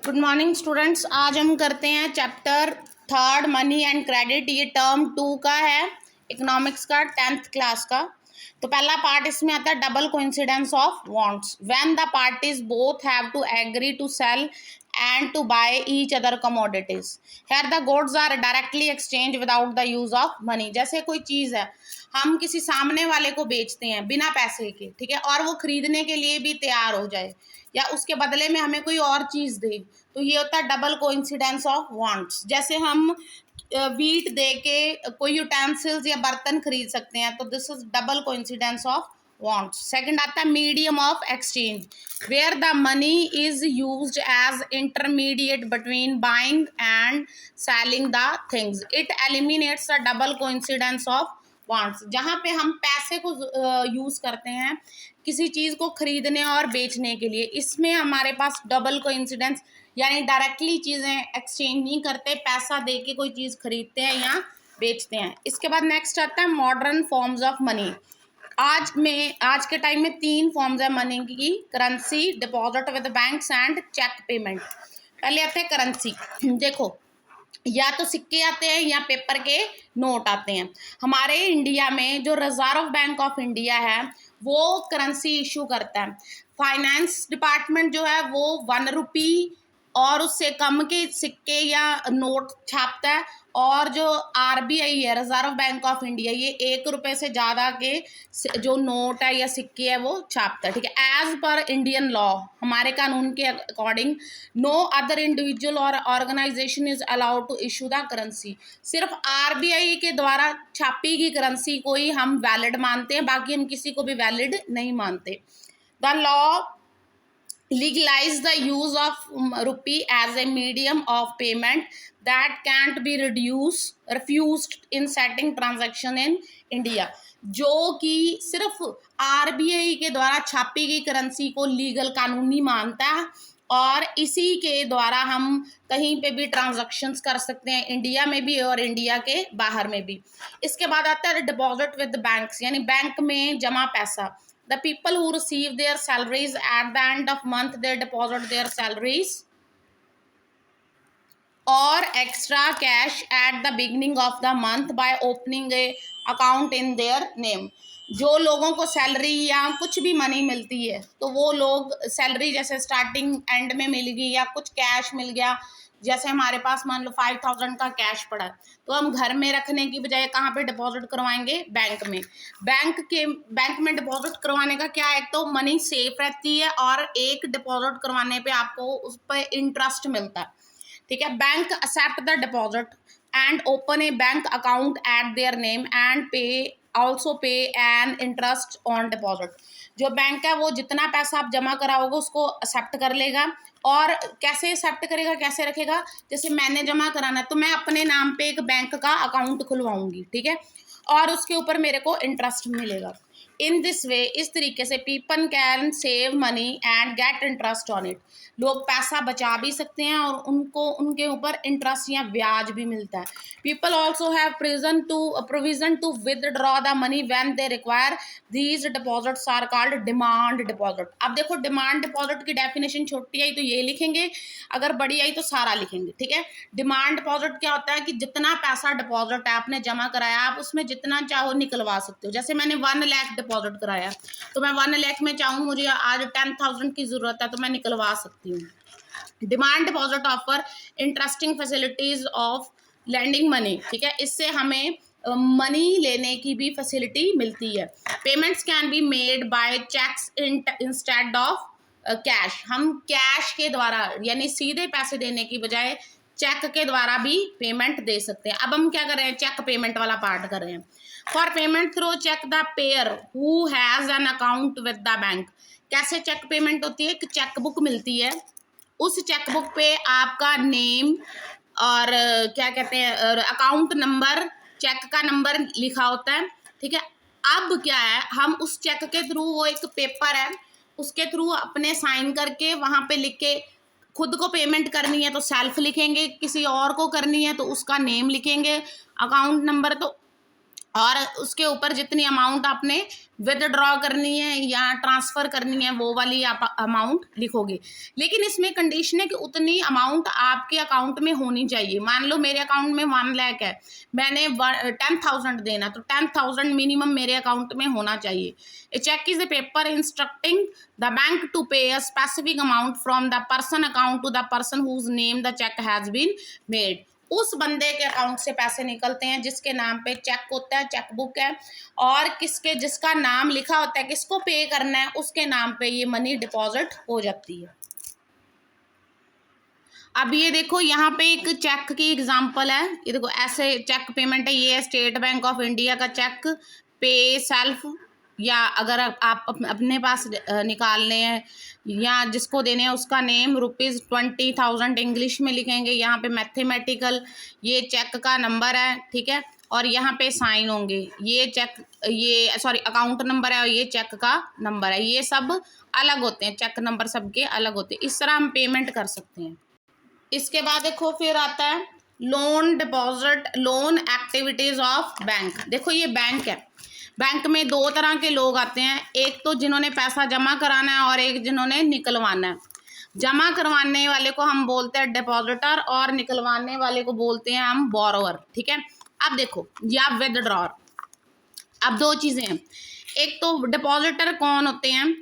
Good morning students. आज हम करते हैं चैप्टर 3 मनी एंड क्रेडिट। ये टर्म 2 का है, इकोनॉमिक्स का 10th क्लास का। तो पहला पार्ट इसमें आता है double coincidence of wants. When the parties both have to agree to sell and to buy each other commodities. Here the goods are directly exchanged without the use of money. जैसे कोई चीज़ है, हम किसी सामने वाले को बेचते हैं बिना पैसे के, ठीक है, और वो खरीदने के लिए भी तैयार हो जाए या उसके बदले में हमें कोई और चीज़ दे, तो ये होता है डबल कोइंसिडेंस ऑफ वांट्स। जैसे हम वीट दे के कोई यूटेंसिल्स या बर्तन खरीद सकते हैं, तो this is double coincidence of wants. Second आता है medium of exchange, where the money is used as intermediate between buying and selling the things. It eliminates the double coincidence of wants. जहाँ पे हम पैसे को यूज़ करते हैं किसी चीज़ को खरीदने और बेचने के लिए, इसमें हमारे पास डबल कोइंसिडेंस यानी डायरेक्टली चीज़ें एक्सचेंज नहीं करते, पैसा दे के कोई चीज़ खरीदते हैं या बेचते हैं। इसके बाद नेक्स्ट आता है मॉडर्न फॉर्म्स ऑफ मनी। आज के टाइम में 3 फॉर्म्स है मनी की: currency, deposit with banks and cheque payment. पहले आते हैं करेंसी। देखो, या तो सिक्के आते हैं या पेपर के नोट आते हैं। हमारे इंडिया में जो रिजर्व बैंक ऑफ इंडिया है वो करेंसी इशू करता है। फाइनेंस डिपार्टमेंट जो है वो 1 रुपी और उससे कम के सिक्के या नोट छापता है, और जो आरबीआई है, रिजर्व बैंक ऑफ इंडिया, ये 1 रुपये से ज़्यादा के जो नोट है या सिक्के है वो छापता है, ठीक है। एज पर इंडियन लॉ, हमारे कानून के अकॉर्डिंग, नो अदर इंडिविजुअल और organization is allowed to issue the currency. सिर्फ आरबीआई के द्वारा छापी गई करेंसी को ही हम वैलिड मानते हैं, बाकी हम किसी को भी वैलिड नहीं मानते। The law legalize the use of rupee as a medium of payment that can't be refused in setting transaction in India। जो कि सिर्फ आरबीआई के द्वारा छापी गई करेंसी को लीगल कानूनी मानता है, और इसी के द्वारा हम कहीं पे भी ट्रांजैक्शंस कर सकते हैं, इंडिया में भी और इंडिया के बाहर में भी। इसके बाद आता है डिपॉजिट विद बैंक्स, यानी बैंक में जमा पैसा। The people who receive their salaries at the end of month, they deposit their salaries or extra cash at the beginning of the month by opening a account in their name। जो लोगों को salary या कुछ भी money मिलती है, तो वो लोग सैलरी जैसे स्टार्टिंग एंड में मिल गई या कुछ कैश मिल गया, जैसे हमारे पास मान लो 5000 का कैश पड़ा, तो हम घर में रखने की बजाय कहाँ पे डिपॉजिट करवाएंगे? बैंक में। बैंक में डिपॉजिट करवाने का क्या है, एक तो मनी सेफ रहती है और एक डिपॉजिट करवाने पे आपको उस पर इंटरेस्ट मिलता है, ठीक है। Bank accept the deposit and open a bank account at their name and pay an interest on deposit. जो बैंक है वो जितना पैसा आप जमा कराओगे उसको एक्सेप्ट कर लेगा, और कैसे एक्सेप्ट करेगा, कैसे रखेगा? जैसे मैंने जमा कराना है तो मैं अपने नाम पे एक बैंक का अकाउंट खुलवाऊंगी, ठीक है, और उसके ऊपर मेरे को इंटरेस्ट मिलेगा। इन दिस वे, इस तरीके से people can save money and get interest on it. लोग पैसा बचा भी सकते हैं और उनको उनके ऊपर इंटरेस्ट या ब्याज भी मिलता है। People also have provision to withdraw the money when they require these deposits are called demand deposit. अब देखो, डिमांड डिपॉजिट की डेफिनेशन छोटी आई तो ये लिखेंगे, अगर बड़ी आई तो सारा लिखेंगे, ठीक है। डिमांड डिपॉजिट क्या होता है कि जितना पैसा डिपॉजिट है आपने जमा कराया, आप उसमें जितना चाहो निकलवा सकते हो। जैसे मैंने 1 लाख डिपॉजिट कराया, तो मैं 1 लाख में चाहूँ मुझे आज 10,000 की ज़रूरत है तो मैं निकलवा सकती हूँ। Demand deposit offer interesting facilities of lending money, ठीक है। इससे हमें मनी लेने की भी फैसिलिटी मिलती है। Payments can be made by cheques instead of cash. हम कैश के द्वारा यानी सीधे पैसे देने की बजाय चेक के द्वारा भी पेमेंट दे सकते हैं। अब हम क्या कर रहे हैं? चेक पेमेंट वाला पार्ट कर रहे हैं। For payment through cheque the payer who has an account with the bank. कैसे चेक पेमेंट होती है? कि चेक बुक मिलती है, उस चेक बुक पे आपका नेम और क्या कहते हैं अकाउंट नंबर, चेक का नंबर लिखा होता है, ठीक है। अब क्या है, हम उस चेक के थ्रू, वो एक पेपर है, उसके थ्रू अपने साइन करके वहाँ पे लिख के, खुद को पेमेंट करनी है तो सेल्फ लिखेंगे, किसी और को करनी है तो उसका नेम लिखेंगे, अकाउंट नंबर, तो और उसके ऊपर जितनी अमाउंट आपने विदड्रॉ करनी है या ट्रांसफ़र करनी है वो वाली आप अमाउंट लिखोगे। लेकिन इसमें कंडीशन है कि उतनी अमाउंट आपके अकाउंट में होनी चाहिए। मान लो मेरे अकाउंट में 1 लाख है, मैंने 10,000 देना, तो 10,000 मिनिमम मेरे अकाउंट में होना चाहिए। A cheque is a paper instructing the bank to pay a specific amount from the person account to the person whose name the cheque has been made. उस बंदे के अकाउंट से पैसे निकलते हैं जिसके नाम पे चेक होता है, चेकबुक है, और जिसका नाम लिखा होता है, किसको पे करना है उसके नाम पे ये मनी डिपॉजिट हो जाती है। अब ये देखो यहाँ पे एक चेक की एग्जांपल है, ये देखो ऐसे चेक पेमेंट है, ये है स्टेट बैंक ऑफ इंडिया का चेक पे सेल्फ, या अगर आप अपने पास निकालने हैं या जिसको देने हैं उसका नेम, ₹20,000 इंग्लिश में लिखेंगे, यहाँ पे मैथमेटिकल, ये चेक का नंबर है, ठीक है, और यहाँ पे साइन होंगे, ये चेक, ये सॉरी अकाउंट नंबर है और ये चेक का नंबर है, ये सब अलग होते हैं, चेक नंबर सबके अलग होते हैं। इस तरह हम पेमेंट कर सकते हैं। इसके बाद देखो फिर आता है loan deposit, loan activities of bank. देखो ये बैंक है, बैंक में 2 तरह के लोग आते हैं, एक तो जिन्होंने पैसा जमा कराना है और एक जिन्होंने निकलवाना है। जमा करवाने वाले को हम बोलते हैं डिपॉजिटर और निकलवाने वाले को बोलते हैं हम बोरोवर, ठीक है। अब देखो या विदड्रॉर, अब 2 चीज़ें हैं, एक तो डिपॉजिटर कौन होते हैं,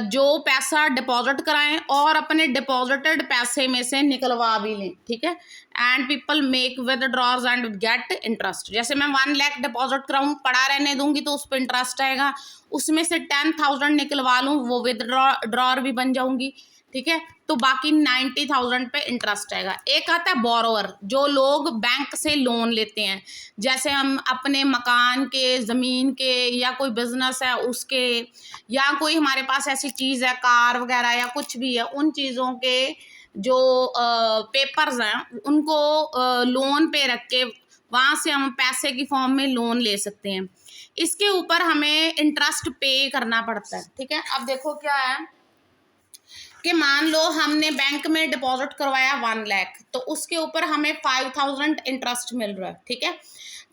जो पैसा डिपॉजिट कराएं और अपने डिपॉजिटेड पैसे में से निकलवा भी लें, ठीक है। And people make withdraws and get interest. जैसे मैं 1 लाख डिपॉजिट कराऊं, पड़ा रहने दूंगी तो उस पर इंटरेस्ट आएगा, उसमें से 10,000 निकलवा लूँ वो विदड्रॉर भी बन जाऊंगी, ठीक है, तो बाकी 90,000 पे इंटरेस्ट आएगा। एक आता है बोरोवर, जो लोग बैंक से लोन लेते हैं, जैसे हम अपने मकान के, ज़मीन के, या कोई बिजनेस है उसके, या कोई हमारे पास ऐसी चीज़ है कार वगैरह या कुछ भी है, उन चीज़ों के जो पेपर्स हैं उनको लोन पे रख के वहाँ से हम पैसे की फॉर्म में लोन ले सकते हैं। इसके ऊपर हमें इंटरेस्ट पे करना पड़ता है, ठीक है। अब देखो क्या है कि मान लो हमने बैंक में डिपॉजिट करवाया 1 लाख, तो उसके ऊपर हमें 5,000 इंटरेस्ट मिल रहा है, ठीक है,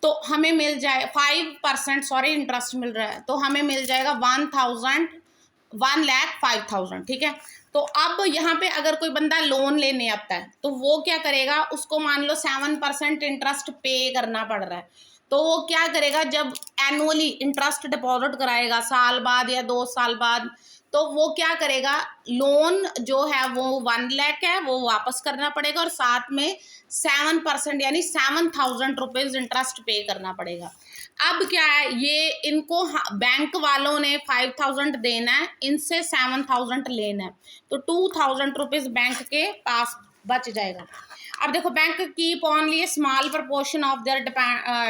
तो हमें मिल जाए 5% सॉरी इंटरेस्ट मिल रहा है, तो हमें मिल जाएगा 1,05,000, ठीक है। तो अब यहाँ पे अगर कोई बंदा लोन लेने आता है तो वो क्या करेगा, उसको मान लो 7% इंटरेस्ट पे करना पड़ रहा है, तो वो क्या करेगा, जब एनुअली इंटरेस्ट डिपॉजिट कराएगा साल बाद या 2 साल बाद, तो वो क्या करेगा, लोन जो है वो 1 लाख है वो वापस करना पड़ेगा और साथ में 7% यानी 7,000 रुपीज इंटरेस्ट पे करना पड़ेगा। अब क्या है, ये इनको बैंक वालों ने 5,000 देना है, इनसे 7,000 लेना है, तो 2,000 रुपीज बैंक के पास बच जाएगा। अब देखो bank keep only small proportion of their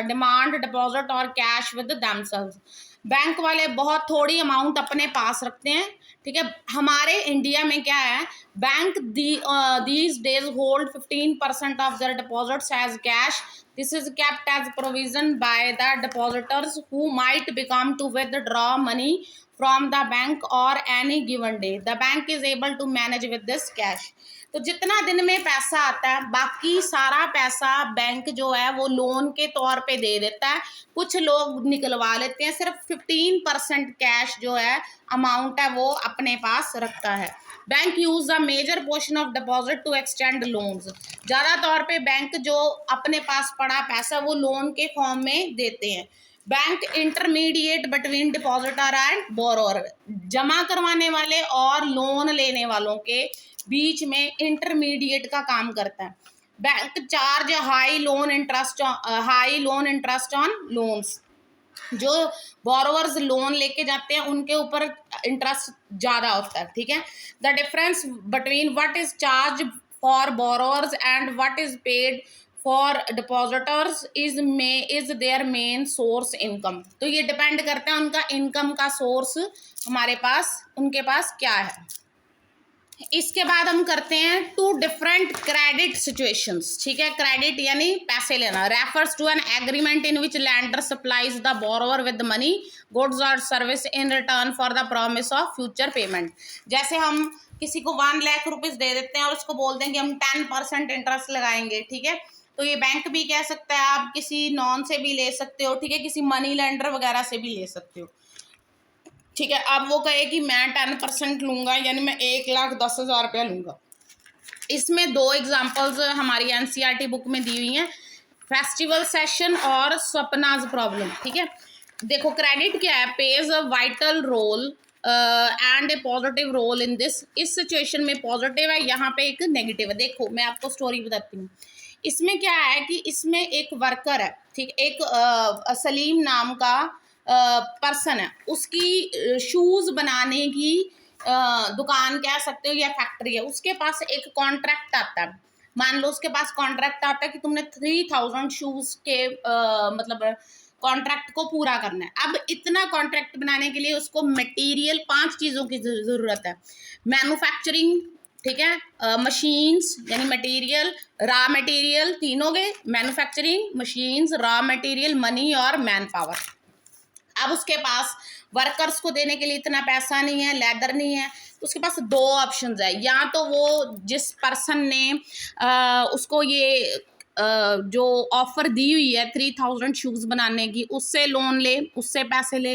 demand deposit और कैश विद देमसेल्व्स। बैंक वाले बहुत थोड़ी अमाउंट अपने पास रखते हैं, ठीक है। हमारे इंडिया में क्या है, bank these days hold 15% of their deposits as cash. This is kept as provision by the depositors who might become to withdraw money from the bank or any given day. The bank is able to manage with this cash. तो जितना दिन में पैसा आता है बाकी सारा पैसा बैंक जो है वो लोन के तौर पे दे देता है, कुछ लोग निकलवा लेते हैं, सिर्फ 15% कैश जो है अमाउंट है वो अपने पास रखता है। Bank use the major portion of deposit to extend loans. ज़्यादा तौर पे बैंक जो अपने पास पड़ा पैसा वो लोन के फॉर्म में देते हैं। Bank intermediate between depositor and borrower, जमा करवाने वाले और लोन लेने वालों के बीच में इंटरमीडिएट का काम करता है। Bank charge high loan interest on loans. जो बोरोवर्स लोन लेके जाते हैं उनके ऊपर इंटरेस्ट ज़्यादा होता है, ठीक है। The difference between what is charge for borrowers and what is paid for depositors is their main source income. तो ये डिपेंड करता है उनका इनकम का सोर्स हमारे पास, उनके पास क्या है। इसके बाद हम करते हैं 2 डिफरेंट क्रेडिट सिचुएशंस, ठीक है। क्रेडिट यानी पैसे लेना, refers to an agreement in which lender supplies the borrower with money, goods और service in return for the promise of future payment. जैसे हम किसी को 1 लाख रुपीज दे देते हैं और उसको बोल देंगे हम 10% इंटरेस्ट लगाएंगे, ठीक है, तो ये बैंक भी कह सकता है, आप किसी नॉन से भी ले सकते हो, ठीक है, किसी मनी लेंडर वगैरह से भी ले सकते हो, ठीक है। अब वो कहे कि मैं 10% लूंगा, यानी मैं 1,10,000 रुपया लूंगा। इसमें दो एग्जांपल्स हमारी एनसीईआरटी बुक में दी हुई हैं, फेस्टिवल सेशन और स्वप्नाज प्रॉब्लम, ठीक है। देखो क्रेडिट क्या है, plays a vital role and a positive role in this. इस सिचुएशन में पॉजिटिव है, यहाँ पे एक नेगेटिव है। देखो मैं आपको स्टोरी बताती हूँ। इसमें क्या है कि इसमें एक वर्कर है, ठीक, एक सलीम नाम का पर्सन है, उसकी शूज बनाने की दुकान कह सकते हो या फैक्ट्री है। उसके पास एक कॉन्ट्रैक्ट आता है, मान लो उसके पास कॉन्ट्रैक्ट आता है कि तुमने 3000 शूज के मतलब कॉन्ट्रैक्ट को पूरा करना है। अब इतना कॉन्ट्रैक्ट बनाने के लिए उसको मटेरियल 5 चीज़ों की ज़रूरत है। मैन्युफैक्चरिंग, ठीक है, मशीन्स यानी मटेरियल, रॉ मटेरियल, तीनों के, manufacturing, machines, raw material, money और मैन पावर। अब उसके पास वर्कर्स को देने के लिए इतना पैसा नहीं है, लेदर नहीं है, तो उसके पास दो ऑप्शंस है। या तो वो जिस पर्सन ने उसको ये जो ऑफर दी हुई है 3000 शूज़ बनाने की, उससे लोन ले, उससे पैसे ले,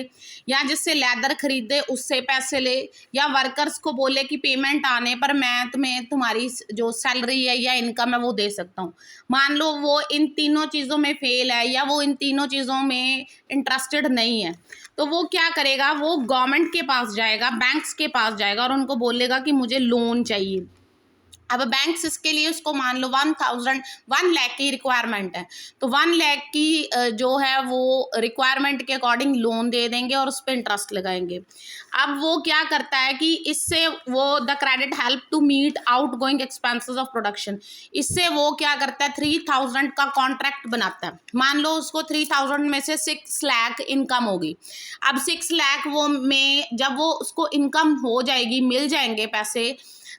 या जिससे लेदर खरीदे उससे पैसे ले, या वर्कर्स को बोले कि पेमेंट आने पर मैं तुम्हें तुम्हारी जो सैलरी है या इनकम है वो दे सकता हूँ। मान लो वो इन तीनों चीज़ों में फेल है या वो इन तीनों चीज़ों में इंटरेस्टेड नहीं है, तो वो क्या करेगा, वो गवर्नमेंट के पास जाएगा, बैंक्स के पास जाएगा और उनको बोलेगा कि मुझे लोन चाहिए। अब बैंक्स इसके लिए उसको मान लो 1 लाख की रिक्वायरमेंट है, तो 1 लाख की जो है वो रिक्वायरमेंट के अकॉर्डिंग लोन दे देंगे और उस पर इंटरेस्ट लगाएंगे। अब वो क्या करता है कि इससे वो the credit help to meet outgoing expenses of production, इससे वो क्या करता है 3000 का कॉन्ट्रैक्ट बनाता है। मान लो उसको 3000 में से 6 लाख इनकम होगी। अब 6 लाख वो में जब वो उसको इनकम हो जाएगी, मिल जाएंगे पैसे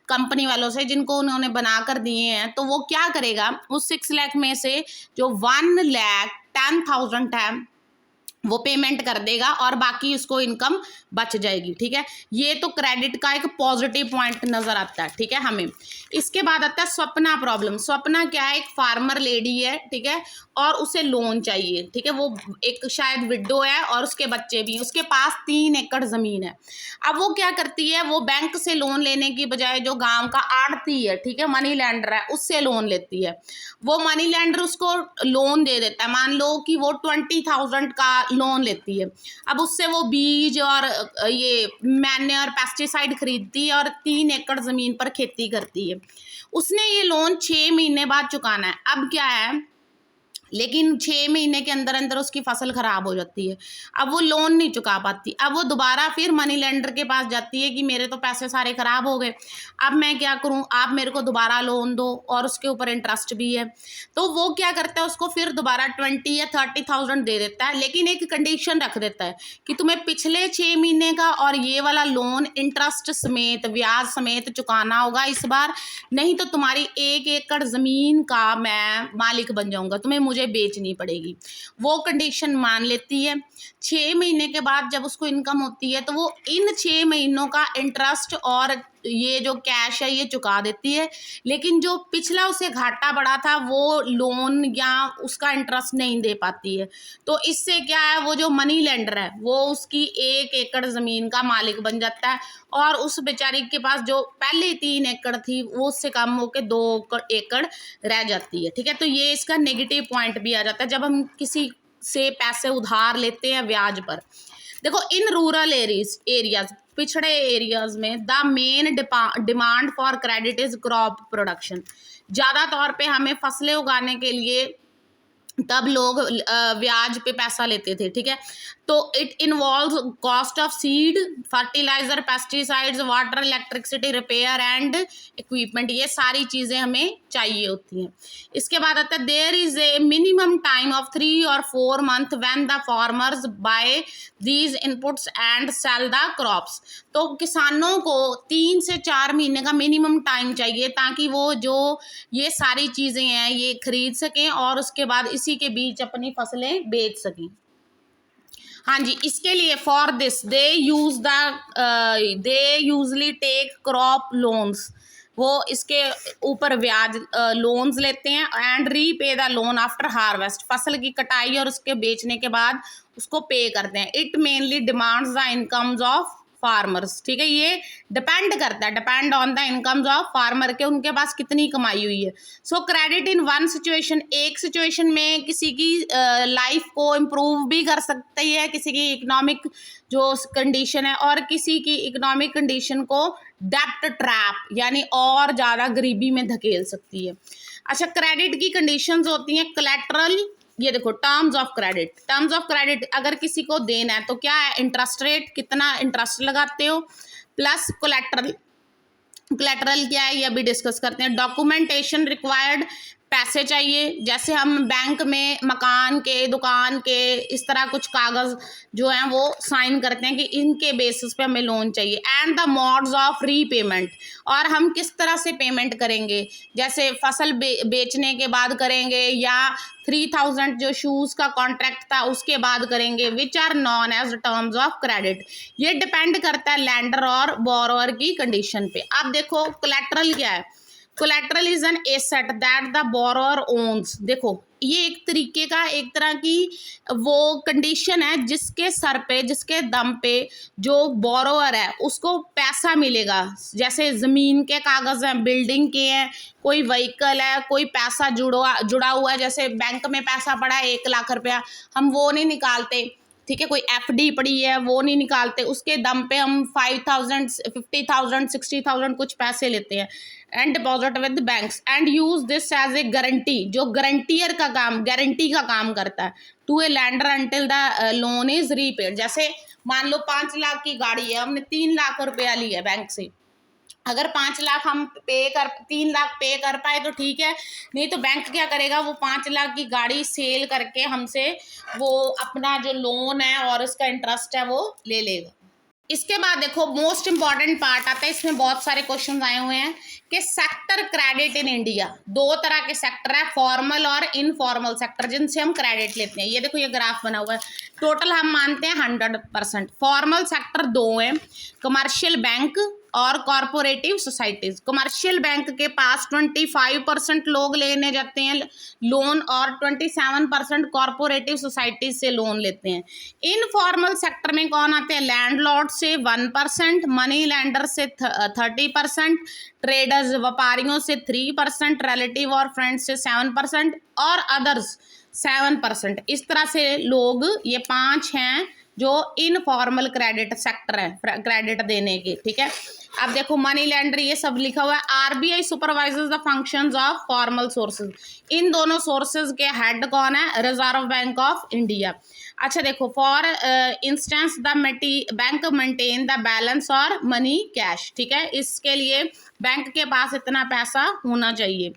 कंपनी वालों से जिनको उन्होंने बना कर दिए हैं, तो वो क्या करेगा, उस 6 लाख में से जो 1,10,000 है वो पेमेंट कर देगा और बाकी उसको इनकम बच जाएगी, ठीक है। ये तो क्रेडिट का एक पॉजिटिव पॉइंट नजर आता है, ठीक है हमें। इसके बाद आता है स्वप्ना प्रॉब्लम। स्वप्ना क्या है, एक फार्मर लेडी है, ठीक है, और उसे लोन चाहिए, ठीक है। वो एक शायद विडो है और उसके बच्चे भी, उसके पास 3 एकड़ जमीन है। अब वो क्या करती है, वो बैंक से लोन लेने की बजाय जो गांव का आड़ती है, ठीक है, मनी लैंडर है, उससे लोन लेती है। वो मनी लैंडर उसको लोन दे देता है, मान लो कि वो 20,000 का लोन लेती है। अब उससे वो बीज और ये मैन्योर पेस्टिसाइड खरीदती है और 3 एकड़ जमीन पर खेती करती है। उसने ये लोन 6 महीने बाद चुकाना है। अब क्या है, लेकिन 6 महीने के अंदर अंदर उसकी फसल खराब हो जाती है, अब वो लोन नहीं चुका पाती। अब वो दोबारा फिर मनी लेंडर के पास जाती है कि मेरे तो पैसे सारे खराब हो गए, अब मैं क्या करूं, आप मेरे को दोबारा लोन दो और उसके ऊपर इंटरेस्ट भी है। तो वो क्या करता है, उसको फिर दोबारा 20 या 30,000 दे देता है, लेकिन एक कंडीशन रख देता है कि तुम्हें पिछले 6 महीने का और ये वाला लोन इंटरेस्ट समेत, ब्याज समेत चुकाना होगा इस बार, नहीं तो तुम्हारी 1 एकड़ जमीन का मैं मालिक बन जाऊंगा, तुम्हें मुझे बेचनी पड़ेगी। वो कंडीशन मान लेती है। 6 महीने के बाद जब उसको इनकम होती है तो वो इन 6 महीनों का इंटरेस्ट और ये जो कैश है ये चुका देती है, लेकिन जो पिछला उसे घाटा पड़ा था वो लोन या उसका इंटरेस्ट नहीं दे पाती है। तो इससे क्या है, वो जो मनी लेंडर है वो उसकी 1 एकड़ जमीन का मालिक बन जाता है और उस बेचारी के पास जो पहले 3 एकड़ थी वो उससे कम होकर 2 एकड़ रह जाती है, ठीक है। तो ये इसका नेगेटिव पॉइंट भी आ जाता है जब हम किसी से पैसे उधार लेते हैं ब्याज पर। देखो इन रूरल एरियाज, पिछड़े एरियाज में the main demand for credit is crop production. ज़्यादा तौर पे हमें फसलें उगाने के लिए तब लोग ब्याज पे पैसा लेते थे, ठीक है। तो it involves cost of seed, fertiliser, pesticides, water, electricity, repair and equipment, ये सारी चीज़ें हमें चाहिए होती हैं। इसके बाद आता है there is a minimum time of 3 और 4 month when the farmers buy these inputs and sell the crops. तो किसानों को 3 से 4 महीने का मिनिमम टाइम चाहिए ताकि वो जो ये सारी चीज़ें हैं ये खरीद सकें और उसके बाद इसी के बीच अपनी फसलें बेच सकें। हाँ जी, इसके लिए for this they usually take crop loans, वो इसके ऊपर ब्याज लोन्स लेते हैं and repay the loan after harvest, फसल की कटाई और उसके बेचने के बाद उसको पे करते हैं। It mainly demands the incomes of farmers, ठीक है, ये डिपेंड करता है, depend on the incomes of farmer के उनके पास कितनी कमाई हुई है। सो क्रेडिट इन वन सिचुएशन, एक सिचुएशन में किसी की लाइफ को इम्प्रूव भी कर सकती है, किसी की इकोनॉमिक जो कंडीशन है, और किसी की इकोनॉमिक कंडीशन को डेब्ट ट्रैप यानी और ज़्यादा गरीबी में धकेल सकती है। अच्छा, क्रेडिट की कंडीशंस होती हैं कोलैटरल, ये देखो terms of credit, terms of credit अगर किसी को देना है तो क्या है, इंटरेस्ट रेट, कितना इंटरेस्ट लगाते हो, प्लस कोलैटरल, कोलैटरल क्या है ये अभी डिस्कस करते हैं। डॉक्यूमेंटेशन रिक्वायर्ड, पैसे चाहिए, जैसे हम बैंक में मकान के, दुकान के, इस तरह कुछ कागज़ जो हैं वो साइन करते हैं कि इनके बेसिस पे हमें लोन चाहिए। And the modes of repayment, और हम किस तरह से पेमेंट करेंगे, जैसे फसल बेचने के बाद करेंगे या 3000 जो शूज़ का कॉन्ट्रैक्ट था उसके बाद करेंगे, which are known as terms of credit. ये डिपेंड करता है लैंडर और बोरोअर की कंडीशन पे। अब देखो कोलैटरल क्या है, collateral is an asset that the borrower owns. देखो ये एक तरीके का, एक तरह की वो कंडीशन है जिसके सर पे, जिसके दम पे जो बोरोअर है उसको पैसा मिलेगा। जैसे ज़मीन के कागज़ हैं, बिल्डिंग के हैं, कोई व्हीकल है, कोई पैसा जुड़ा हुआ है, जैसे बैंक में पैसा पड़ा है 1 लाख रुपया, हम वो नहीं निकालते, ठीक है, कोई एफडी पड़ी है वो नहीं निकालते, उसके दम पे हम 5000 50,000 60,000 कुछ पैसे लेते हैं and deposit with banks and use this as a guarantee, जो गारंटियर का काम, गारंटी का काम करता है, to a lender until the loan is repaid. जैसे मान लो 5 लाख की गाड़ी है, हमने 3 लाख रुपया लिया है बैंक से, अगर 5 लाख हम 3 लाख पे कर पाए तो ठीक है, नहीं तो बैंक क्या करेगा, वो 5 लाख की गाड़ी सेल करके हमसे वो अपना जो लोन है और उसका इंटरेस्ट है वो ले लेगा। इसके बाद देखो मोस्ट इंपॉर्टेंट पार्ट आता है, इसमें बहुत सारे क्वेश्चन आए हुए हैं कि सेक्टर क्रेडिट इन इंडिया, 2 तरह के सेक्टर है, फॉर्मल और इनफॉर्मल सेक्टर, जिनसे हम क्रेडिट लेते हैं। ये देखो ये ग्राफ बना हुआ है, टोटल हम मानते हैं 100%। फॉर्मल सेक्टर 2 है, कमर्शियल बैंक और कॉरपोरेटिव सोसाइटीज। कमर्शियल बैंक के पास 25% लोग लेने जाते हैं लोन और 27% कॉरपोरेटिव सोसाइटीज से लोन लेते हैं। इनफॉर्मल सेक्टर में कौन आते हैं, लैंडलॉर्ड से 1%, मनी लैंडर से 30%, ट्रेडर्स व्यापारियों से 3%, रिलेटिव और फ्रेंड्स से 7% और अदर्स 7%। इस तरह से लोग, ये 5 हैं जो इनफॉर्मल क्रेडिट सेक्टर है क्रेडिट देने के, ठीक है। अब देखो मनी लैंडर ये सब लिखा हुआ है। RBI supervises the functions of formal sources, इन दोनों सोर्सेज के हेड कौन है, रिजर्व बैंक ऑफ इंडिया। अच्छा देखो, for instance the bank maintain the balance और मनी कैश, ठीक है, इसके लिए बैंक के पास इतना पैसा होना चाहिए।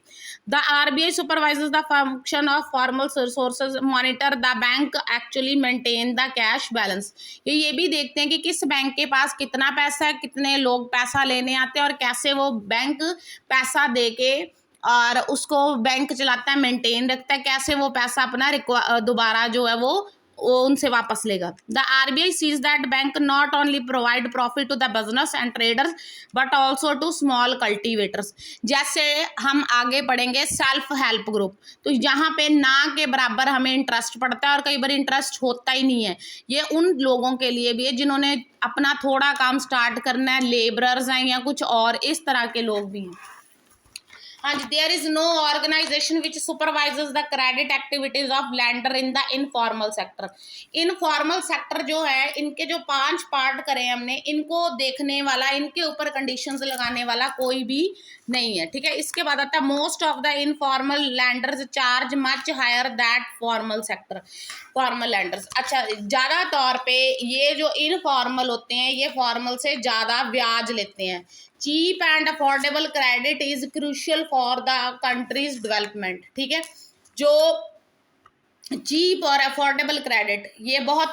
The RBI supervises the function of formal sources, monitor the bank actually maintain the cash balance. ये भी देखते हैं कि किस बैंक के पास कितना पैसा है, कितने लोग पैसा लेने आते हैं और कैसे वो बैंक पैसा दे के और उसको बैंक चलाता है, मेंटेन रखता है, कैसे वो पैसा अपना दोबारा जो है वो उनसे वापस लेगा। The RBI sees that bank not only provide profit to the business and traders but also to small cultivators. जैसे हम आगे पढ़ेंगे सेल्फ हेल्प ग्रुप, तो यहाँ पे ना के बराबर हमें इंटरेस्ट पड़ता है और कई बार इंटरेस्ट होता ही नहीं है। ये उन लोगों के लिए भी है जिन्होंने अपना थोड़ा काम स्टार्ट करना है, लेबरर्स हैं या कुछ और इस तरह के लोग भी हैं। हाँ जी, there is no organisation which supervises the credit activities of lender in the informal sector. Informal sector जो है, इनके जो 5 पार्ट करे हमने, इनको देखने वाला, इनके ऊपर कंडीशंस लगाने वाला कोई भी नहीं है, ठीक है। इसके बाद आता है most of the informal lenders charge much higher that formal sector, formal lenders. अच्छा, ज़्यादा तौर पे ये जो इनफॉर्मल होते हैं ये फॉर्मल से ज़्यादा ब्याज लेते हैं। Cheap and affordable credit is crucial for the country's development, ठीक है। जो चीप और अफोर्डेबल क्रेडिट ये बहुत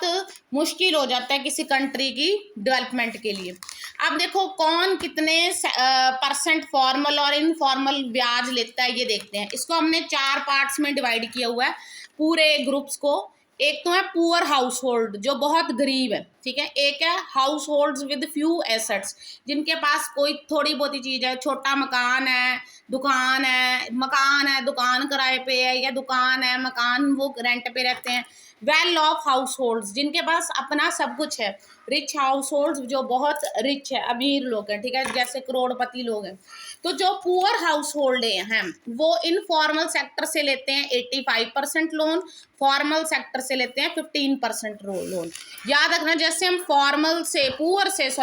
मुश्किल हो जाता है किसी कंट्री की डेवलपमेंट के लिए। अब देखो कौन कितने % फॉर्मल और इनफॉर्मल ब्याज लेता है ये देखते हैं। इसको हमने 4 पार्ट्स में डिवाइड किया हुआ है पूरे ग्रुप्स को। एक तो है पुअर हाउस होल्ड, जो बहुत गरीब है, ठीक है। एक है house holds with few assets, जिनके पास कोई थोड़ी बहुत ही चीज है, छोटा मकान है, दुकान है, दुकान किराए पे है, या दुकान है, मकान वो रेंट पे रहते हैं। वेल ऑफ हाउस होल्ड्स, जिनके पास अपना सब कुछ है। रिच हाउस होल्ड्स, जो बहुत रिच है, अमीर लोग हैं, ठीक है, जैसे करोड़पति लोग हैं। तो जो पुअर हाउस होल्ड हैं वो इनफॉर्मल सेक्टर से लेते हैं 85% लोन, फॉर्मल सेक्टर से लेते हैं 15% लोन। याद रखना, जैसे हम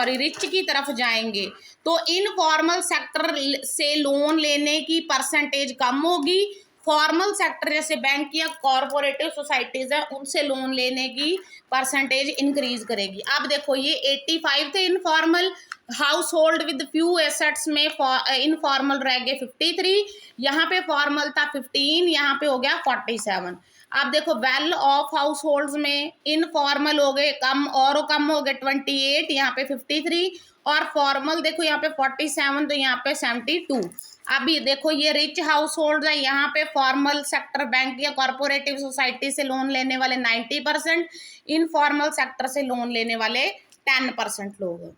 रिच की तरफ जाएंगे तो इनफॉर्मल सेक्टर से लोन लेने की परसेंटेज कम होगी, फॉर्मल सेक्टर जैसे बैंक या कॉरपोरेटिव सोसाइटीज है उनसे लोन लेने की परसेंटेज इंक्रीज करेगी। अब देखो ये 85 थे informal house hold with few assets में, इनफॉर्मल रह गए 53, यहाँ पे फॉर्मल था 15, यहाँ पे हो गया 47। अब देखो वेल ऑफ हाउस होल्ड्स में इनफॉर्मल हो गए कम हो गए 28, यहाँ पे 53, और फॉर्मल देखो यहाँ पे 47, तो यहाँ पे 72। अभी देखो ये रिच हाउस होल्ड है, यहाँ पे फॉर्मल सेक्टर बैंक या कॉर्पोरेटिव सोसाइटी से लोन लेने वाले 90%, इनफॉर्मल सेक्टर से लोन लेने वाले 10% लोग हैं।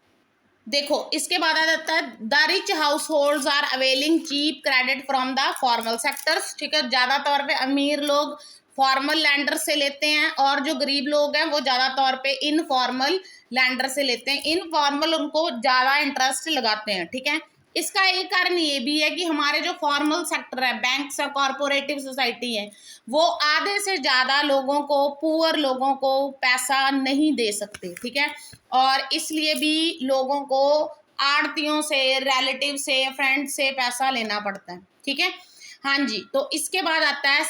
देखो इसके बाद आ जाता है the rich households are availing cheap credit from the formal sectors, ठीक है, ज्यादा तौर पे अमीर लोग फॉर्मल लैंडर से लेते हैं, और जो गरीब लोग हैं वो ज्यादा तौर पे इनफॉर्मल लैंडर से लेते हैं। इनफॉर्मल उनको ज्यादा इंटरेस्ट लगाते हैं, ठीक है। इसका एक कारण ये भी है कि हमारे जो फॉर्मल सेक्टर है, बैंक्स और कॉरपोरेटिव सोसाइटी है, वो आधे से ज्यादा लोगों को, पुअर लोगों को पैसा नहीं दे सकते, ठीक है, और इसलिए भी लोगों को आड़तियों से, रिलेटिव से, फ्रेंड से पैसा लेना पड़ता है, ठीक है। हाँ जी, तो इसके बाद आता है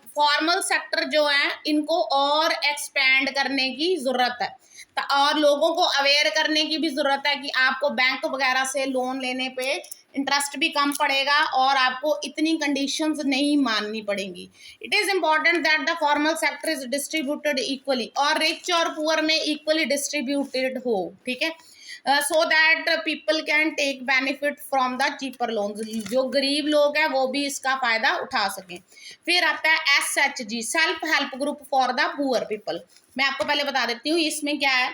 फॉर्मल सेक्टर जो है इनको और एक्सपेंड करने की जरूरत है, और लोगों को अवेयर करने की भी जरूरत है कि आपको बैंक वगैरह से लोन लेने पे इंटरेस्ट भी कम पड़ेगा और आपको इतनी कंडीशंस नहीं माननी पड़ेंगी। It is important that the formal sector is distributed equally, और रिच और पुअर में इक्वली डिस्ट्रीब्यूटेड हो, ठीक है, so that people can take benefit from the cheaper loans, जो गरीब लोग हैं वो भी इसका फायदा उठा सकें। फिर आता है SHG, self help group for the poor people. मैं आपको पहले बता देती हूँ इसमें क्या है।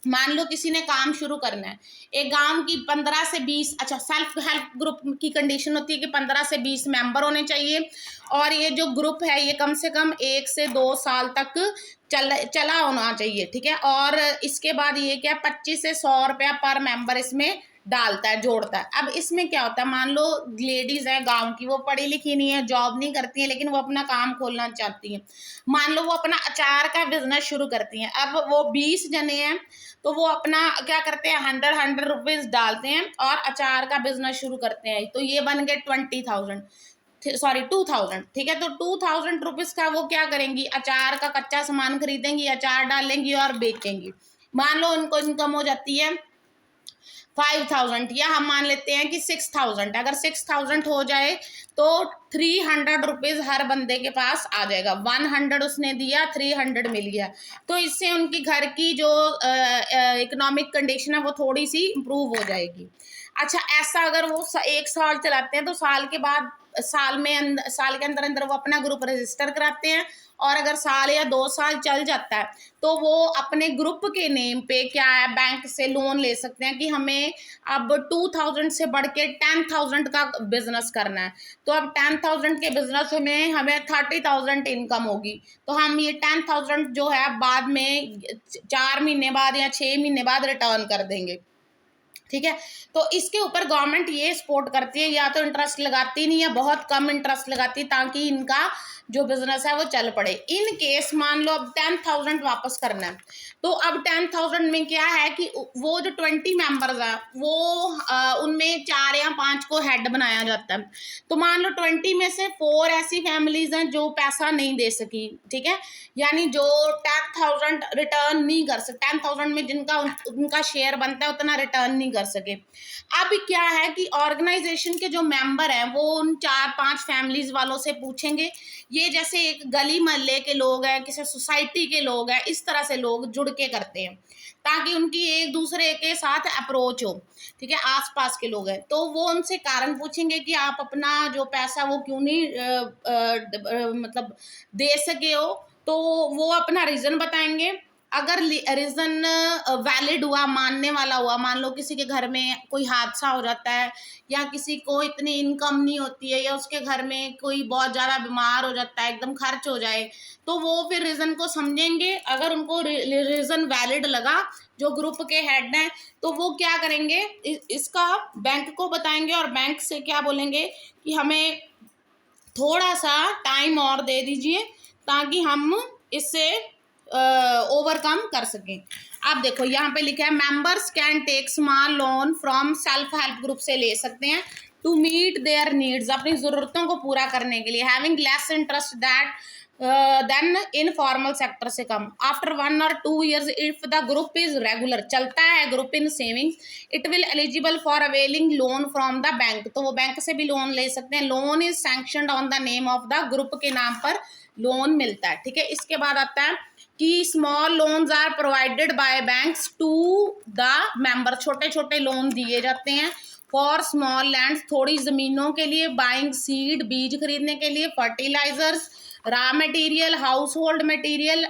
मान लो किसी ने काम शुरू करना है, एक गांव की 15 से 20, अच्छा, सेल्फ हेल्प ग्रुप की कंडीशन होती है कि 15 से 20 मेंबर होने चाहिए, और ये जो ग्रुप है ये कम से कम 1 से 2 साल तक चला होना चाहिए, ठीक है। और इसके बाद ये क्या 25 से 100 रुपया पर मेंबर इसमें डालता है, जोड़ता है। अब इसमें क्या होता है, मान लो लेडीज है गांव की, वो पढ़ी लिखी नहीं है, जॉब नहीं करती है, लेकिन वो अपना काम खोलना चाहती है। मान लो वो अपना अचार का बिजनेस शुरू करती हैं। अब वो 20 जने हैं, तो वो अपना क्या करते हैं, 100 रुपीज डालते हैं और अचार का बिजनेस शुरू करते हैं। तो ये बन गए 2000, ठीक है। तो 2000 रुपीज का वो क्या करेंगी, अचार का कच्चा सामान खरीदेंगी, अचार डालेंगी और बेचेंगी। मान लो उनको इनकम हो जाती है 5000, या हम मान लेते हैं कि 6000। अगर 6000 हो जाए तो 300 रुपीज हर बंदे के पास आ जाएगा। 100 उसने दिया, 300 मिल गया। तो इससे उनकी घर की जो इकोनॉमिक कंडीशन है वो थोड़ी सी इम्प्रूव हो जाएगी। अच्छा, ऐसा अगर वो 1 साल चलाते हैं तो साल के बाद साल के अंदर अंदर वो अपना ग्रुप रजिस्टर कराते हैं, और अगर साल या 2 साल चल जाता है तो वो अपने ग्रुप के नेम पे क्या है, बैंक से लोन ले सकते हैं कि हमें अब 2000 से बढ़ के 10,000 का बिजनेस करना है। तो अब 10,000 के बिजनेस में हमें 30,000 इनकम होगी, तो हम ये 10,000 जो है बाद में 4 महीने बाद या 6 महीने बाद रिटर्न कर देंगे, ठीक है। तो इसके ऊपर गवर्नमेंट ये सपोर्ट करती है, या तो इंटरेस्ट लगाती नहीं है, बहुत कम इंटरेस्ट लगाती है, ताकि इनका जो बिजनेस है वो चल पड़े। इन केस मान लो अब 10,000 वापस करना है, तो अब 10,000 में क्या है कि वो जो 20 मेंबर्स है वो उनमें 4 या 5 को हेड बनाया जाता है। तो मान लो 20 में से 4 ऐसी फैमिलीज हैं जो पैसा नहीं दे सकी, ठीक है, यानी जो 10,000 रिटर्न नहीं कर सकते, 10,000 में जिनका उनका शेयर बनता है उतना रिटर्न नहीं कर सके। अब क्या है कि ऑर्गेनाइजेशन के जो मेंबर हैं वो उन 4-5 फैमिलीज वालों से पूछेंगे, ये जैसे एक गली मोहल्ले के लोग हैं, किसी सोसाइटी के लोग हैं, इस तरह से लोग जुड़ के करते हैं ताकि उनकी एक दूसरे के साथ अप्रोच हो, ठीक है, आसपास के लोग हैं। तो वो उनसे कारण पूछेंगे कि आप अपना जो पैसा वो क्यों नहीं मतलब दे सके हो, तो वो अपना रीजन बताएंगे। अगर रीज़न वैलिड हुआ, मानने वाला हुआ, मान लो किसी के घर में कोई हादसा हो जाता है या किसी को इतनी इनकम नहीं होती है या उसके घर में कोई बहुत ज़्यादा बीमार हो जाता है, एकदम खर्च हो जाए, तो वो फिर रीज़न को समझेंगे। अगर उनको रीज़न वैलिड लगा, जो ग्रुप के हेड हैं, तो वो क्या करेंगे, इसका बैंक को बताएंगे और बैंक से क्या बोलेंगे कि हमें थोड़ा सा टाइम और दे दीजिए ताकि हम इससे ओवरकम कर सकें। आप देखो यहाँ पे लिखा है members can take small loan from self help group से ले सकते हैं टू मीट देयर नीड्स, अपनी ज़रूरतों को पूरा करने के लिए, having less interest that then informal sector से कम। After 1 or 2 years if the group is regular, चलता है group in savings, it will eligible for availing loan from the bank, तो वो बैंक से भी लोन ले सकते हैं। Loan is sanctioned on the name of the group, के नाम पर लोन मिलता है, ठीक है। इसके बाद आता है कि small loans are provided by banks to the member, छोटे छोटे लोन दिए जाते हैं फॉर स्मॉल लैंड्स, थोड़ी ज़मीनों के लिए, बाइंग सीड, बीज खरीदने के लिए, fertilizers, raw material, household material,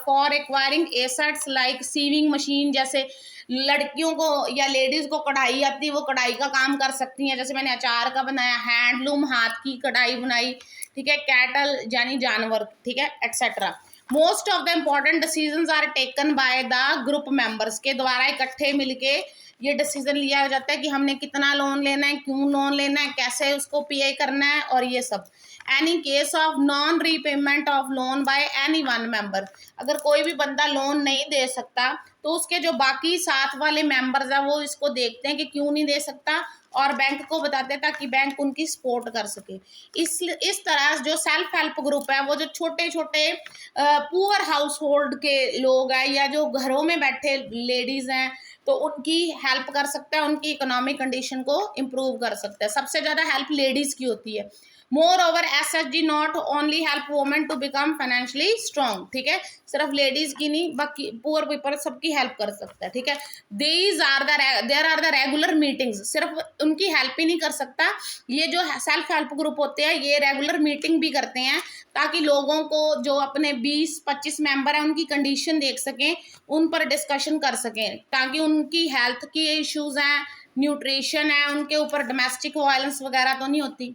for acquiring assets like sewing machine, जैसे लड़कियों को या लेडीज़ को कढ़ाई आती है, वो कढ़ाई का काम कर सकती हैं, जैसे मैंने अचार का बनाया, हैंडलूम, हाथ की कढ़ाई बुनाई, ठीक है, कैटल यानी जानवर, ठीक है, etcetera. Most of the important decisions are taken by the group members, के द्वारा इकट्ठे मिलके ये डिसीजन लिया जाता है कि हमने कितना लोन लेना है, क्यों लोन लेना है, कैसे उसको पे करना है, और ये सब। Any case of non repayment of loan by any one member, अगर कोई भी बंदा लोन नहीं दे सकता तो उसके जो बाकी साथ वाले मेंबर्स हैं वो इसको देखते हैं कि क्यों नहीं दे सकता और बैंक को बताते हैं ताकि बैंक उनकी सपोर्ट कर सके। इस तरह जो सेल्फ हेल्प ग्रुप है वो जो छोटे छोटे पुअर हाउस होल्ड के लोग हैं या जो घरों में बैठे लेडीज़ हैं तो उनकी हेल्प कर सकता है, उनकी इकोनॉमिक कंडीशन को इम्प्रूव कर सकता है। सबसे ज़्यादा हेल्प लेडीज़ की होती है। Moreover SHG not only help women to become financially strong, ठीक है, सिर्फ लेडीज़ की नहीं, बाकी पुअर पीपल सबकी हेल्प कर सकता है, ठीक है। There are the regular meetings, सिर्फ उनकी हेल्प ही नहीं कर सकता, ये जो सेल्फ हेल्प ग्रुप होते हैं ये रेगुलर मीटिंग भी करते हैं ताकि लोगों को जो अपने 20-25 मेंबर हैं उनकी कंडीशन देख सकें, उन पर डिस्कशन कर सकें ताकि उनकी हेल्थ की इश्यूज हैं, न्यूट्रिशन है, उनके ऊपर डोमेस्टिक वायलेंस वगैरह तो नहीं होती।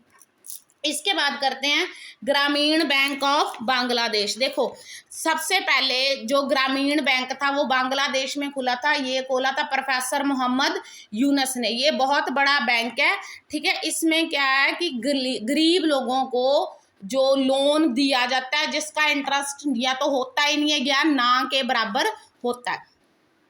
इसके बाद करते हैं ग्रामीण बैंक ऑफ बांग्लादेश। देखो सबसे पहले जो ग्रामीण बैंक था वो बांग्लादेश में खुला था, ये खोला था प्रोफेसर मोहम्मद यूनस ने। ये बहुत बड़ा बैंक है, ठीक है। इसमें क्या है कि गरीब लोगों को जो लोन दिया जाता है जिसका इंटरेस्ट या तो होता ही नहीं है या ना के बराबर होता है।